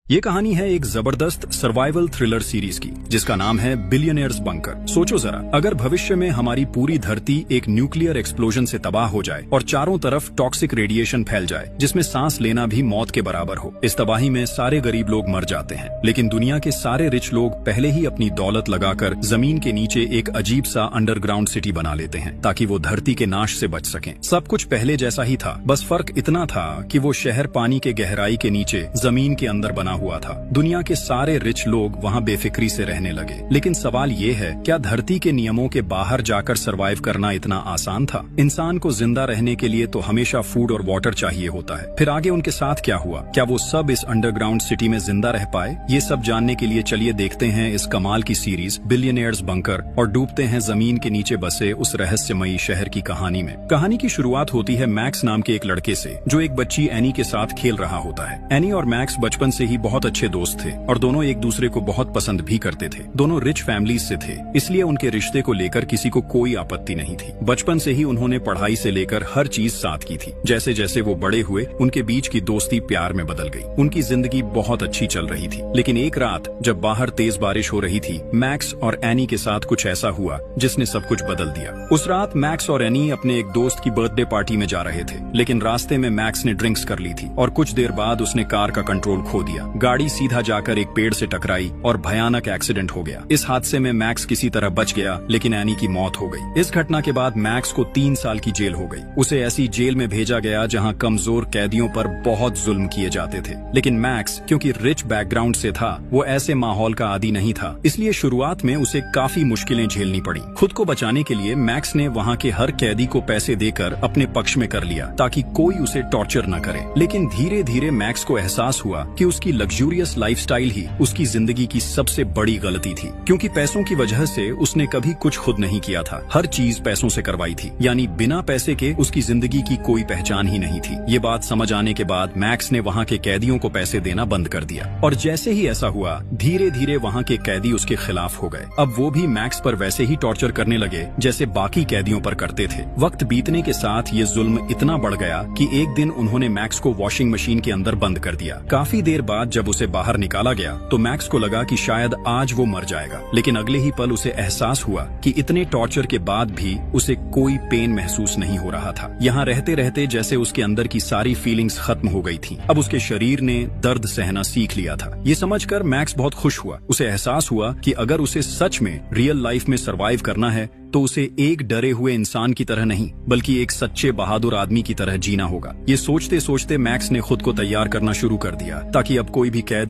ये कहानी है एक जबरदस्त सर्वाइवल थ्रिलर सीरीज की जिसका नाम है बिलियनियर्स बंकर। सोचो जरा, अगर भविष्य में हमारी पूरी धरती एक न्यूक्लियर एक्सप्लोजन से तबाह हो जाए और चारों तरफ टॉक्सिक रेडिएशन फैल जाए जिसमें सांस लेना भी मौत के बराबर हो। इस तबाही में सारे गरीब लोग मर जाते हैं, लेकिन दुनिया के सारे रिच लोग पहले ही अपनी दौलत लगाकर जमीन के नीचे एक अजीब सा अंडरग्राउंड सिटी बना लेते हैं ताकि वो धरती के नाश से बच सकें। सब कुछ पहले जैसा ही था, बस फर्क इतना था कि वो शहर पानी के गहराई के नीचे जमीन के अंदर बना हुआ था। दुनिया के सारे रिच लोग वहाँ बेफिक्री से रहने लगे। लेकिन सवाल ये है, क्या धरती के नियमों के बाहर जाकर सरवाइव करना इतना आसान था? इंसान को जिंदा रहने के लिए तो हमेशा फूड और वाटर चाहिए होता है। फिर आगे उनके साथ क्या हुआ? क्या वो सब इस अंडरग्राउंड सिटी में जिंदा रह पाए? ये सब जानने के लिए चलिए देखते हैं इस कमाल की सीरीज बिलियनियर्स बंकर और डूबते हैं जमीन के नीचे बसे उस रहस्यमयी शहर की कहानी में। कहानी की शुरुआत होती है मैक्स नाम के एक लड़के से जो एक बच्ची एनी के साथ खेल रहा होता है। एनी और मैक्स बचपन से ही बहुत अच्छे दोस्त थे और दोनों एक दूसरे को बहुत पसंद भी करते थे। दोनों रिच फैमिलीज से थे, इसलिए उनके रिश्ते को लेकर किसी को कोई आपत्ति नहीं थी। बचपन से ही उन्होंने पढ़ाई से लेकर हर चीज साथ की थी। जैसे जैसे वो बड़े हुए, उनके बीच की दोस्ती प्यार में बदल गई। उनकी जिंदगी बहुत अच्छी चल रही थी। लेकिन एक रात जब बाहर तेज बारिश हो रही थी, मैक्स और एनी के साथ कुछ ऐसा हुआ जिसने सब कुछ बदल दिया। उस रात मैक्स और एनी अपने एक दोस्त की बर्थडे पार्टी में जा रहे थे, लेकिन रास्ते में मैक्स ने ड्रिंक्स कर ली थी और कुछ देर बाद उसने कार का कंट्रोल खो दिया। गाड़ी सीधा जाकर एक पेड़ से टकराई और भयानक एक्सीडेंट हो गया। इस हादसे में मैक्स किसी तरह बच गया, लेकिन एनी की मौत हो गई। इस घटना के बाद मैक्स को 3 साल की जेल हो गई। उसे ऐसी जेल में भेजा गया जहां कमजोर कैदियों पर बहुत जुल्म किए जाते थे। लेकिन मैक्स क्योंकि रिच बैकग्राउंड से था, वो ऐसे माहौल का आदी नहीं था, इसलिए शुरुआत में उसे काफी मुश्किलें झेलनी पड़ी। खुद को बचाने के लिए मैक्स ने वहां के हर कैदी को पैसे देकर अपने पक्ष में कर लिया ताकि कोई उसे टॉर्चर न करे। लेकिन धीरे धीरे मैक्स को एहसास हुआ कि उसकी लग्जूरियस लाइफस्टाइल ही उसकी जिंदगी की सबसे बड़ी गलती थी, क्योंकि पैसों की वजह से उसने कभी कुछ खुद नहीं किया था। हर चीज पैसों से करवाई थी, यानी बिना पैसे के उसकी जिंदगी की कोई पहचान ही नहीं थी। ये बात समझ आने के बाद मैक्स ने वहाँ के कैदियों को पैसे देना बंद कर दिया और जैसे ही ऐसा हुआ, धीरे धीरे वहाँ के कैदी उसके खिलाफ हो गए। अब वो भी मैक्स पर वैसे ही टॉर्चर करने लगे जैसे बाकी कैदियों पर करते थे। वक्त बीतने के साथ ये जुल्म इतना बढ़ गया कि एक दिन उन्होंने मैक्स को वॉशिंग मशीन के अंदर बंद कर दिया। काफी देर बाद जब उसे बाहर निकाला गया तो मैक्स को लगा कि शायद आज वो मर जाएगा, लेकिन अगले ही पल उसे एहसास हुआ कि इतने टॉर्चर के बाद भी उसे कोई पेन महसूस नहीं हो रहा था। यहाँ रहते रहते जैसे उसके अंदर की सारी फीलिंग्स खत्म हो गई थी। अब उसके शरीर ने दर्द सहना सीख लिया था। ये समझकर मैक्स बहुत खुश हुआ। उसे एहसास हुआ कि अगर उसे सच में रियल लाइफ में सरवाइव करना है तो उसे एक डरे हुए इंसान की तरह नहीं, बल्कि एक सच्चे बहादुर आदमी की तरह जीना होगा। ये सोचते सोचते मैक्स ने खुद को तैयार करना शुरू कर दिया ताकि अब कोई भी कैद